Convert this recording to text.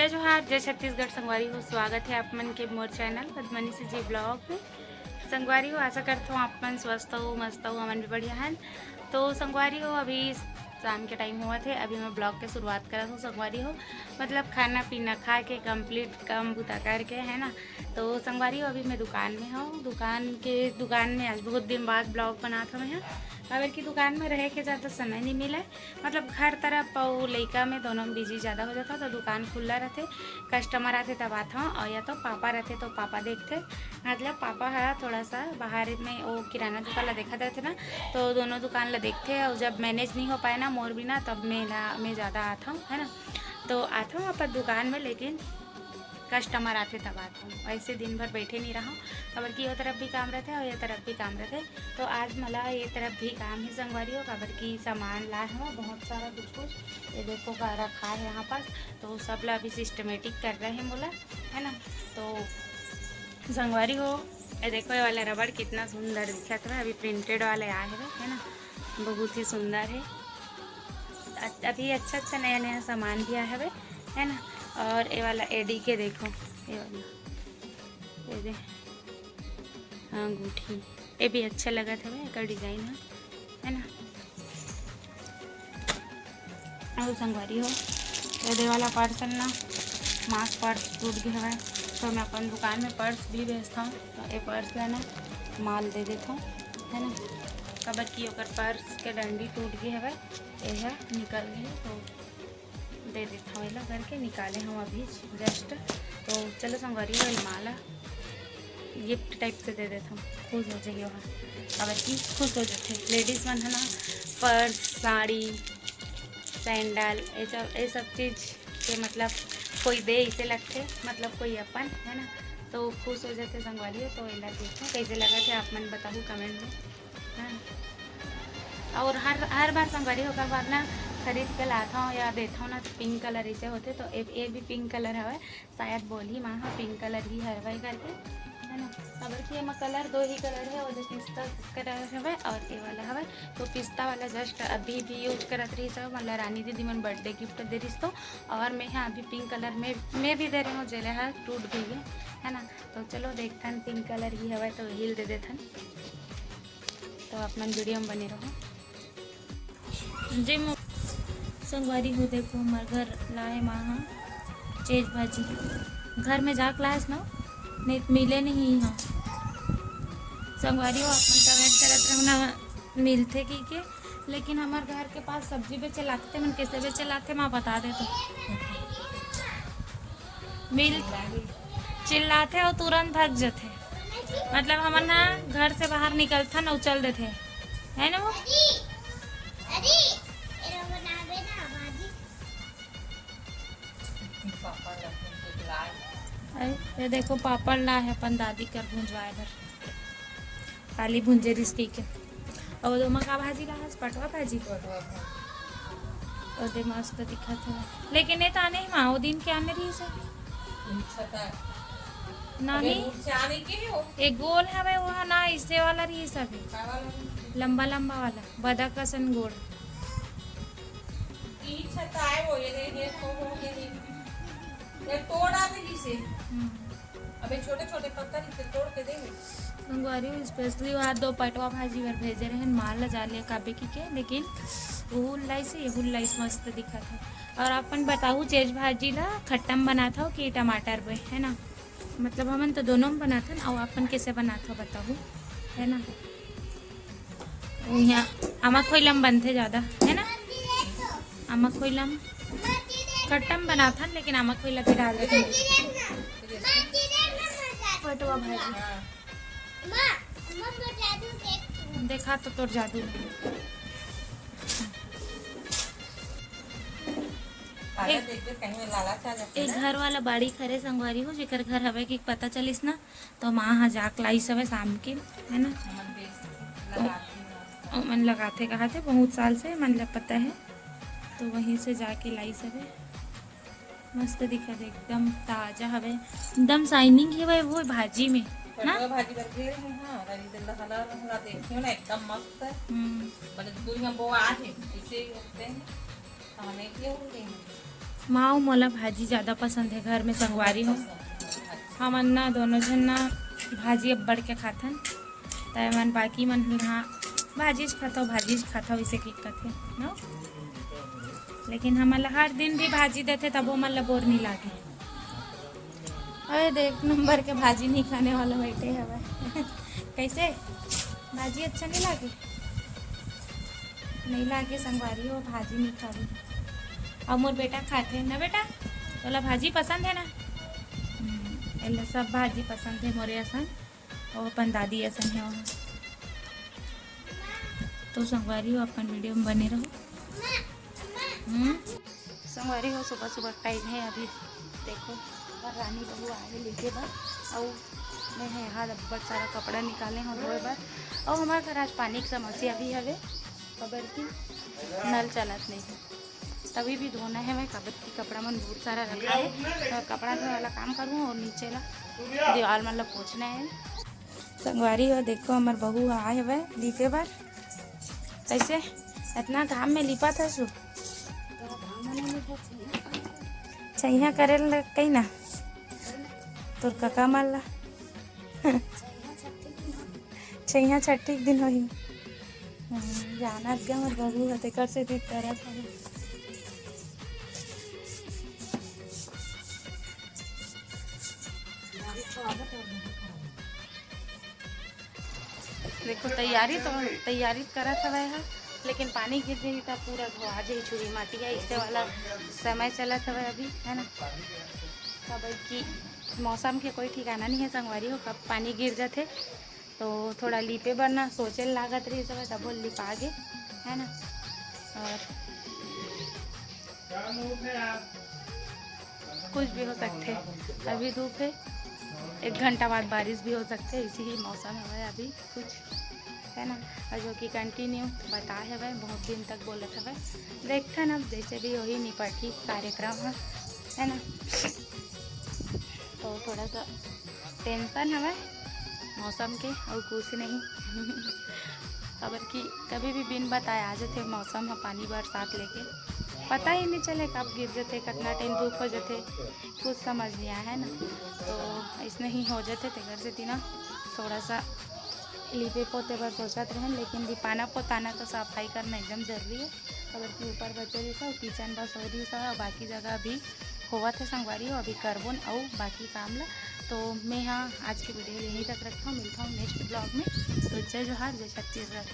जय जोहार, जय छत्तीसगढ़। संगवारी हो, स्वागत है आप मन के मोर चैनल पद्मनी जी ब्लॉग में। संगवारी हो, आशा करता हूँ आप मन स्वस्थ हो, मस्त हो, हमन भी बढ़िया हैं। तो संगवारी हो, अभी शाम के टाइम हुआ थे, अभी मैं ब्लॉग के शुरुआत करा हूँ। संगवारी हो मतलब खाना पीना खा के कंप्लीट काम बुता करके, है ना। तो संगवारी हो, अभी मैं दुकान में हूँ। दुकान में आज बहुत दिन बाद ब्लॉग बना था मैं। अगर की दुकान में रह के ज़्यादा समय नहीं मिला, मतलब घर तरफ और लड़का में दोनों में बिजी ज़्यादा हो जाता। तो दुकान खुला रहते, कस्टमर आते तब आता हूँ, और या तो पापा रहते तो पापा देखते। मतलब पापा है थोड़ा सा बाहर में वो किराना दुकान ला देखा रहते ना, तो दोनों दुकान ला देखते। और जब मैनेज नहीं हो पाए ना मोर बिना, तब मैं ज़्यादा आता हूँ, है ना। तो आता हूँ अपन दुकान में, लेकिन कस्टमर आते तब आता हूँ। ऐसे दिन भर बैठे नहीं रहा, खबर की वो तरफ भी काम रहते और ये तरफ भी काम रहते। तो आज मला ये तरफ भी काम ही संगवारी हो, खबर की सामान लाए हो बहुत सारा कुछ ये देखो का रखा है यहाँ पास। तो सब ला अभी सिस्टमेटिक कर रहे हैं मोला, है ना। तो संगवारी हो, ये देखो ये वाला रबड़ कितना सुंदर दिखा था। अभी प्रिंटेड वाले आए हैं, है ना, बहुत ही सुंदर है। अभी अच्छा नया नया सामान भी आया है ना। और ये वाला एडी के देखो, ये वाला ये दे अंगूठी, ये भी अच्छा लगा था भाई, का डिजाइन है ना। और संगवारी हो, ये दे वाला पर्स ना, मास्क पर्स टूट गया है। तो मैं अपन दुकान में पर्स भी बेचता हूँ, तो ये पर्स ला ना माल दे देता हूँ, है ना। कबर की ओकर पर्स के डंडी टूट गई है, यह निकल गई, तो दे देता हूँ। एला करके निकाले हम अभी जस्ट। तो चलो संगवारी हो, माला गिफ्ट टाइप से दे देता हूँ, खुश हो जाइए वहाँ। अब की खुश हो जाते लेडीज़ मन, है ना। पर्स, साड़ी, सैंडल, ये सब चीज़ के मतलब कोई दे इसे लगते, मतलब कोई अपन, है ना। तो खुश हो जाते संगवारी हो। तो एला देखो कैसे लगा थे, आप मन बताओ कमेंट में, हाँ। और हर बार संगवारी होकर बाद ना खरीद के लाता हूँ या देता हूँ ना, तो पिंक कलर ऐसे होते। तो ये भी पिंक कलर है, शायद बोली माँ पिंक कलर ही है करके, है ना। खबर की ये कलर दो ही कलर है, और पिस्ता कलर है और ये वाला है। तो पिस्ता वाला जस्ट अभी भी यूज करत रही सब, मतलब रानी दीदी मन बर्थडे गिफ्ट दे रही। तो और मैं यहाँ अभी पिंक कलर में मैं भी दे रही हूँ, जेले है टूट गई है ना। तो चलो देखते हैं, पिंक कलर ही है तो हिल दे देते। तो आप मन वीडियो में बने रहो जी। संगवारी हो, देखो हमारे घर लाए माँ चेज भाजी, घर में जा क्लास ना नहीं मिले नहीं यहाँ। संगवारी हो, अपन कमेंट करत रहो ना मिलते की के, लेकिन हमारे घर के पास सब्जी बेचे लाते, मन कैसे बेचे लाते माँ बता दे। तो मिल चिल्लाते और तुरंत भाग जाते, मतलब हमारे ना घर से बाहर निकलता ना उचल देते, है ना। वो ये देखो पापड़ ला है अपन दादी कर भुंजवाए भर, काली भुंजे रिश्ती के। और दो का भाजी ला है, पटवा भाजी, और दे मस्त दिखा था। लेकिन ये तो आने ही माँ वो दिन के आने रही से नहीं, एक गोल है भाई वहाँ ना, इससे वाला रही सभी लंबा लंबा वाला बदक कसन गोल। अबे छोटे छोटे पत्थर इसे तोड़ के देंगे। संगवारी स्पेशली वहाँ दो पटवा भाजी भर भेजे रहे माल ला जा लिया काबे की के, लेकिन हुल्लाई से हुल्लाई मस्त दिखा था। और अपन बताऊँ चेज भाजी ला खट्टम बना था कि टमाटर पे, है ना। मतलब हमन तो दोनों में बना था ना, और अपन कैसे बना था बताऊँ, है ना। यहाँ अमा खोइलम बनते ज़्यादा, है ना। अमा खोइलम खट्टम बना था, लेकिन अमा खोइला भी डाल देते पटवा भाजी। देखा तो तोर जादू एक घर वाला बाड़ी खरे संगवारी हो, जेकर घर हवे कि पता चलिस ना, तो माँ हाँ जाक लाइस हवे शाम के, है ना। तो मन लगाते कहा थे बहुत साल से मन लग पता है, तो वहीं से जाके लाइस हवे। मस्त दिखा दे, एकदम ताजा हवे, एकदम शाइनिंग है भाई वो भाजी में ना। भाजी बनती है हां, रानी दल्ला खाना हमरा देखियो ना एकदम मस्त है। मतलब दुनिया वो आ है इसे होते हैं खाने के लिए। माँ मोला भाजी ज़्यादा पसंद है, घर में संगवारी हो हमन ना दोनों जन ना भाजी अब्बड़ के खाथन। तय मन बाकी मन हाँ भाजी खाता वैसे की कथे न, लेकिन हमन ला हर दिन भी भाजी देते तब हमन ला बोर नहीं लागे। अरे देख नंबर के भाजी नहीं खाने वाला बैठे हवे कैसे भाजी अच्छा नहीं लागे? नहीं लागे संगवारी हो, भाजी नहीं खावी। और मोर बेटा खाते ना बेटा, तोला भाजी पसंद है ना? एला सब भाजी पसंद है मोरे असन और अपन दादी असन है वहाँ। तो संगवारी हो अपन वीडियो में बने रहो। संगवारी हो सुबह सुबह टाइम है अभी, देखो और रानी बहू आए लेके बस और मैं यहाँ अब्बड़ सारा कपड़ा निकाले हैं धोए बर। और हमारे घर आज पानी की समस्या भी हवे, खबर की नल चलत नहीं है, तभी भी धोना है। मैं कबर की कपड़ा मन बहुत सारा रखा है, तो कपड़ा धोने वाला काम करूँ और नीचे ला दीवार मतलब पोछना है। संगवारी हो देखो हमार बहू आए हुए लिपे बार, कैसे इतना घाम में लिपा था सु छैया करे कहीं ना तोर काका माल ला छैया छठी दिन होही जाना क्या मोर बहू हते कर से ठीक तरह देखो तैयारी करत हवे है, लेकिन पानी गिर जाई तो पूरा धोआ जाई चूड़ी माटिया ऐसे वाला समय चलत हवे अभी है ना। कब की मौसम के कोई ठिकाना नहीं है संगवारी हो, कब पानी गिर जाते तो थोड़ा लिपे बनना सोचे लागत रही सब तब लिपा गे है ना। और कुछ भी हो सकते, अभी धूप है, 1 घंटा बाद बारिश भी हो सकते है, इसी ही मौसम है अभी कुछ है ना। और जो कि कंटिन्यू बता है भाई बहुत दिन तक बोलत है, देखते ना जैसे भी वही निपटी कार्यक्रम है ना। तो थोड़ा सा टेंशन है मौसम के और कुछ नहीं खबर की कभी भी बिन बताए आ जाते मौसम है, पानी बरसात लेके पता ही नहीं चले कब गिर जाते, कितना टाइम धूप हो जाते, कुछ समझ नहीं आया है ना। तो इसमें ही हो जाते थे घर से तीना थोड़ा सा लिपे पोते पर सोचत रहें, लेकिन लिपाना पोताना तो सफाई करना एकदम जरूरी है। खबर की ऊपर बचे रही था किचन बस हो रही था, बाकी जगह अभी हुआ थे संगवारी हो अभी करबोन और बाकी काम ला। तो मैं यहाँ आज की वीडियो यहीं तक रखता हूँ, मिलता हूँ नेक्स्ट ब्लॉग में। तो जय जोहार, जय छत्तीसगढ़।